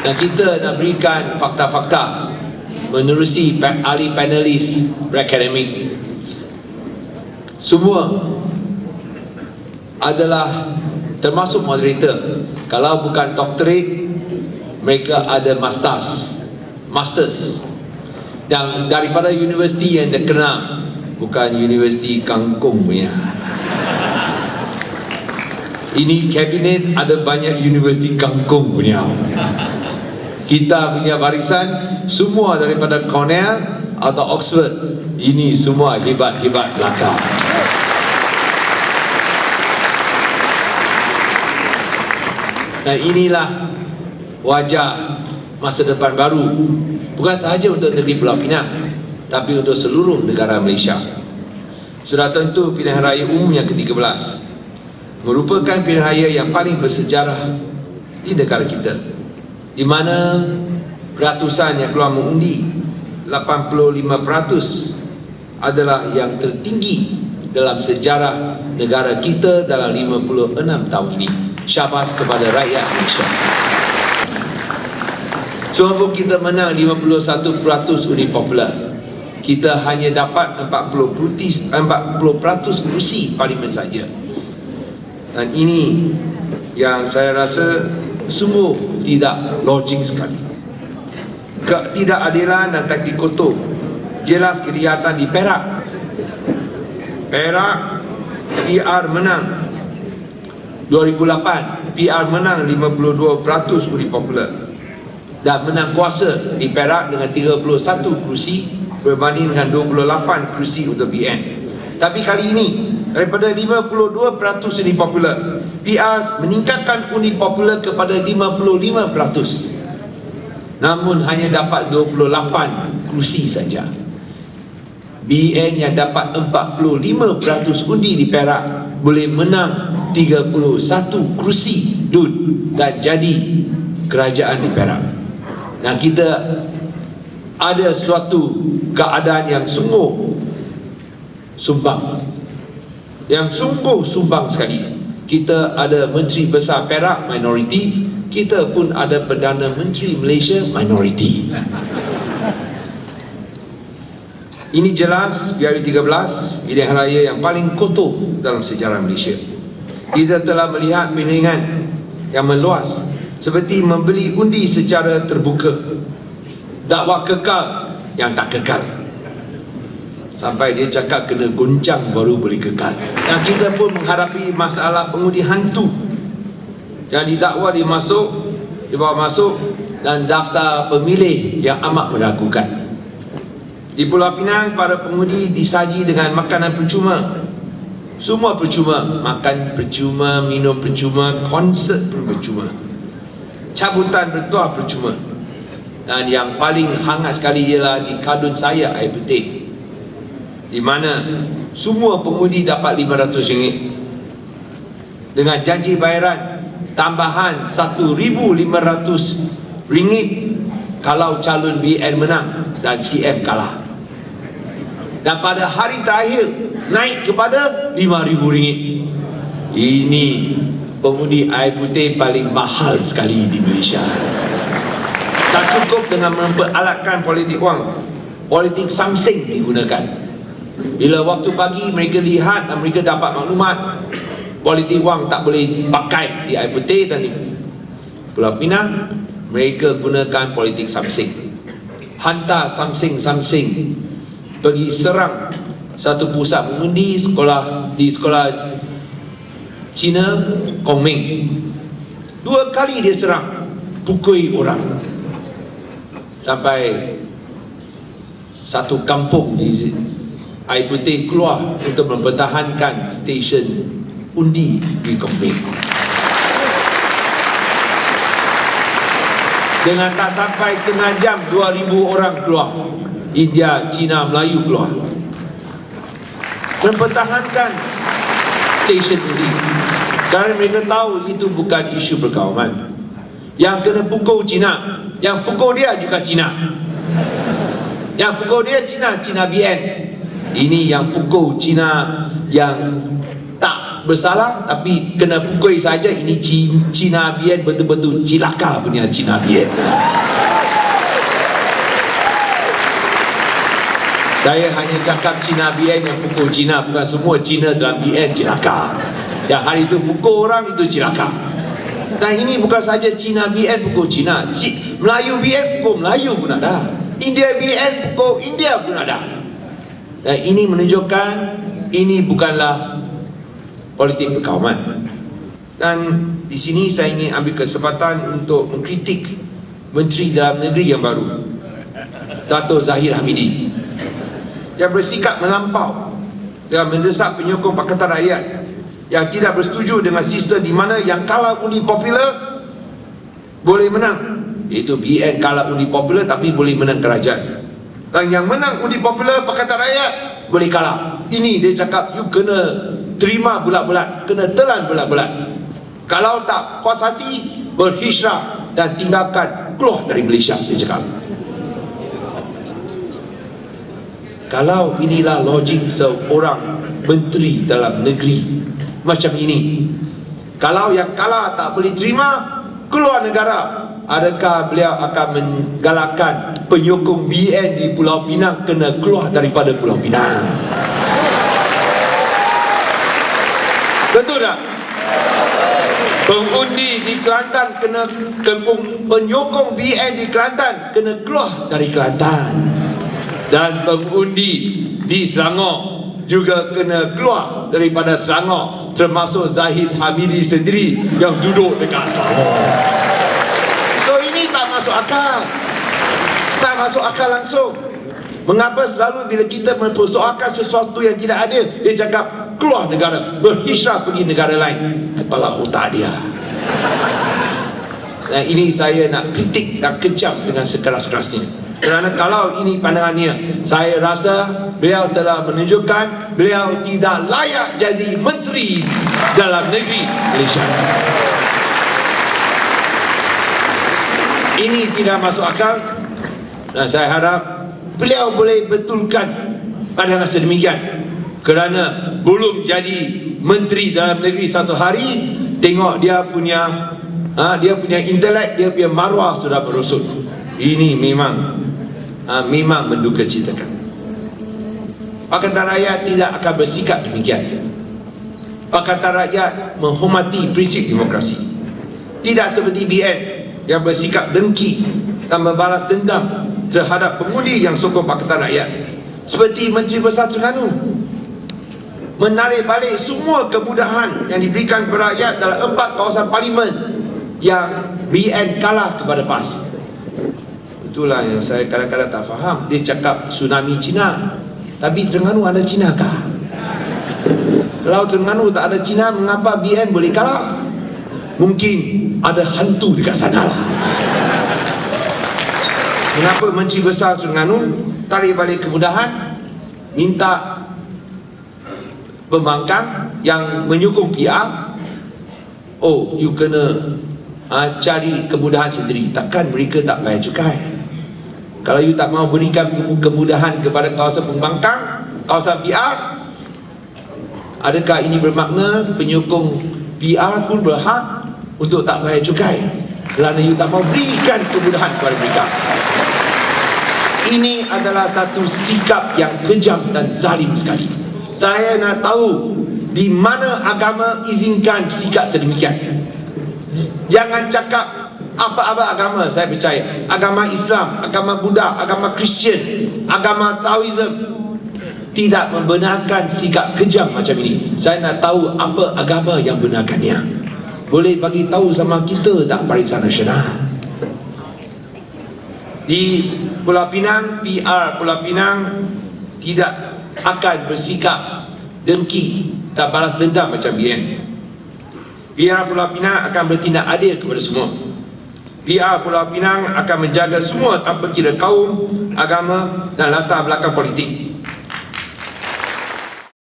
Dan kita nak berikan fakta-fakta menerusi ahli panelis akademik. Semua adalah termasuk moderator. Kalau bukan doctorate, mereka ada masters yang daripada universiti yang terkenal, bukan universiti kangkung punya. Ini kabinet ada banyak universiti kangkung punya. Kita punya barisan semua daripada Cornell atau Oxford. Ini semua hebat-hebat belaka. Dan inilah wajah masa depan baru, bukan sahaja untuk negeri Pulau Pinang, tapi untuk seluruh negara Malaysia. Sudah tentu pilihan raya umum yang ke-13 merupakan pilihan raya yang paling bersejarah di negara kita, di mana ratusan yang keluar mengundi, 85% adalah yang tertinggi dalam sejarah negara kita dalam 56 tahun ini. Syabas kepada rakyat Malaysia. Sewaktu kita menang 51% undi popular, kita hanya dapat 40% kursi parlimen saja. Dan ini yang saya rasa sungguh tidak logik sekali. Ketidakadilan dan taktik kotor jelas kelihatan di Perak. PR menang 2008, PR menang 52% undi popular dan menang kuasa di Perak dengan 31 kursi berbanding dengan 28 kursi untuk BN. Tapi kali ini daripada 52% undi popular, PR meningkatkan undi popular kepada 55%, namun hanya dapat 28 kursi saja. BN yang dapat 45% undi di Perak boleh menang 31 kursi dan jadi kerajaan di Perak. Dan kita ada suatu keadaan yang sungguh sumbang, sekali. Kita ada Menteri Besar Perak minoriti, kita pun ada Perdana Menteri Malaysia minoriti. Ini jelas PRU13 pilihan raya yang paling kotor dalam sejarah Malaysia. Kita telah melihat pilihan yang meluas seperti membeli undi secara terbuka, dakwa kekal yang tak kekal, sampai dia cakap kena goncang baru boleh kekal. Dan kita pun menghadapi masalah pengundi hantu yang didakwa dibawa masuk dan daftar pemilih yang amat meragukan. Di Pulau Pinang, para pengundi disaji dengan makanan percuma. Semua percuma, makan percuma, minum percuma, konsert pun percuma, cabutan bertuah percuma. Dan yang paling hangat sekali ialah di Kadun Saya Air Putih, di mana semua pengundi dapat RM500 dengan janji bayaran tambahan RM1,500 kalau calon BN menang dan CM kalah. Dan pada hari terakhir naik kepada RM5,000. Ini pengundi air putih paling mahal sekali di Malaysia. Tak cukup dengan memperalatkan politik wang, politik samsing digunakan. Bila waktu pagi mereka lihat dan mereka dapat maklumat politik wang tak boleh pakai di air putih dan di Pulau Pinang, mereka gunakan politik samsing. Hantar samsing pergi serang satu pusat mengundi di sekolah Cina Kongming. 2 kali dia serang, pukul orang, sampai satu kampung di air putih keluar untuk mempertahankan stesen undi di Kongming. Dengan tak sampai setengah jam 2,000 orang keluar. India, Cina, Melayu keluar mempertahankan stesen undi, kerana mereka tahu itu bukan isu perkauman. Yang kena pukul Cina, yang pukul dia juga Cina, yang pukul dia Cina BN. Ini yang pukul Cina yang tak bersalah tapi kena pukul saja. Ini Cina BN betul-betul cilaka punya Cina BN. Saya hanya cakap Cina BN yang pukul Cina, bukan semua Cina dalam BN cilaka. Yang hari itu pukul orang itu cilaka. Dan ini bukan saja Cina BN pukul Cina, Melayu BN pukul Melayu pun ada, India BN pukul India pun ada. Dan ini menunjukkan ini bukanlah politik perkauman. Dan di sini saya ingin ambil kesempatan untuk mengkritik Menteri Dalam Negeri yang baru, Dato' Zahid Hamidi, yang bersikap melampau dalam mendesak penyokong Pakatan Rakyat yang tidak bersetuju dengan sistem di mana yang kalah undi popular boleh menang, iaitu BN kalah undi popular tapi boleh menang kerajaan, dan yang menang undi popular Pakatan Rakyat boleh kalah. Ini dia cakap, you kena terima bulat-bulat, kena telan bulat-bulat. Kalau tak puas hati, berhijrah dan tinggalkan, keluar dari Malaysia, dia cakap. Kalau inilah logik seorang menteri dalam negeri macam ini, kalau yang kalah tak boleh terima, keluar negara, adakah beliau akan menggalakkan penyokong BN di Pulau Pinang kena keluar daripada Pulau Pinang? Betul tak? Pengundi di Kelantan kena, penyokong BN di Kelantan kena keluar dari Kelantan, dan pengundi di Selangor juga kena keluar daripada Selangor, termasuk Zahid Hamidi sendiri yang duduk dekat Selangor. So ini tak masuk akal, tak masuk akal langsung. Mengapa selalu bila kita mempersoalkan sesuatu yang tidak ada, dia cakap keluar negara, berhijrah pergi negara lain? Kepala otak dia. Dan ini saya nak kritik dan kecam dengan sekeras-kerasnya. Kerana kalau ini pandangannya, saya rasa beliau telah menunjukkan beliau tidak layak jadi Menteri Dalam Negeri Malaysia. Ini tidak masuk akal, dan saya harap beliau boleh betulkan pandangan sedemikian. Kerana belum jadi Menteri Dalam Negeri satu hari, tengok dia punya intelek, dia punya maruah sudah merosot. Ini memang mendukacitakan. Pakatan Rakyat tidak akan bersikap demikian. Pakatan Rakyat menghormati prinsip demokrasi. Tidak seperti BN yang bersikap dengki dan membalas dendam terhadap pengundi yang sokong Pakatan Rakyat. Seperti Menteri Besar Terengganu menarik balik semua kemudahan yang diberikan kepada rakyat dalam 4 kawasan parlimen yang BN kalah kepada PAS. Itulah yang saya kadang-kadang tak faham. Dia cakap tsunami Cina, tapi Terengganu ada Cina kah? Kalau Terengganu tak ada Cina, mengapa BN boleh kalah? Mungkin ada hantu dekat sana lah. Kenapa Menteri Besar Terengganu tarik balik kemudahan, minta pembangkang yang menyokong PR? Oh, you kena cari kemudahan sendiri. Takkan mereka tak bayar cukai? Kalau you tak mau berikan kemudahan kepada kawasan pembangkang, kawasan PR, adakah ini bermakna penyokong PR pun berhak untuk tak bayar cukai kerana you tak mau berikan kemudahan kepada mereka? Ini adalah satu sikap yang kejam dan zalim sekali. Saya nak tahu di mana agama izinkan sikap sedemikian. Jangan cakap apa-apa agama, saya percaya. Agama Islam, agama Buddha, agama Kristian, agama Taoism tidak membenarkan sikap kejam macam ini. Saya nak tahu apa agama yang benarkannya. Boleh bagi tahu sama kita tak, Barisan Nasional? Di Pulau Pinang, PR Pulau Pinang tidak akan bersikap dengki tak balas dendam macam BN. PR Pulau Pinang akan bertindak adil kepada semua. PR Pulau Pinang akan menjaga semua tanpa kira kaum, agama dan latar belakang politik.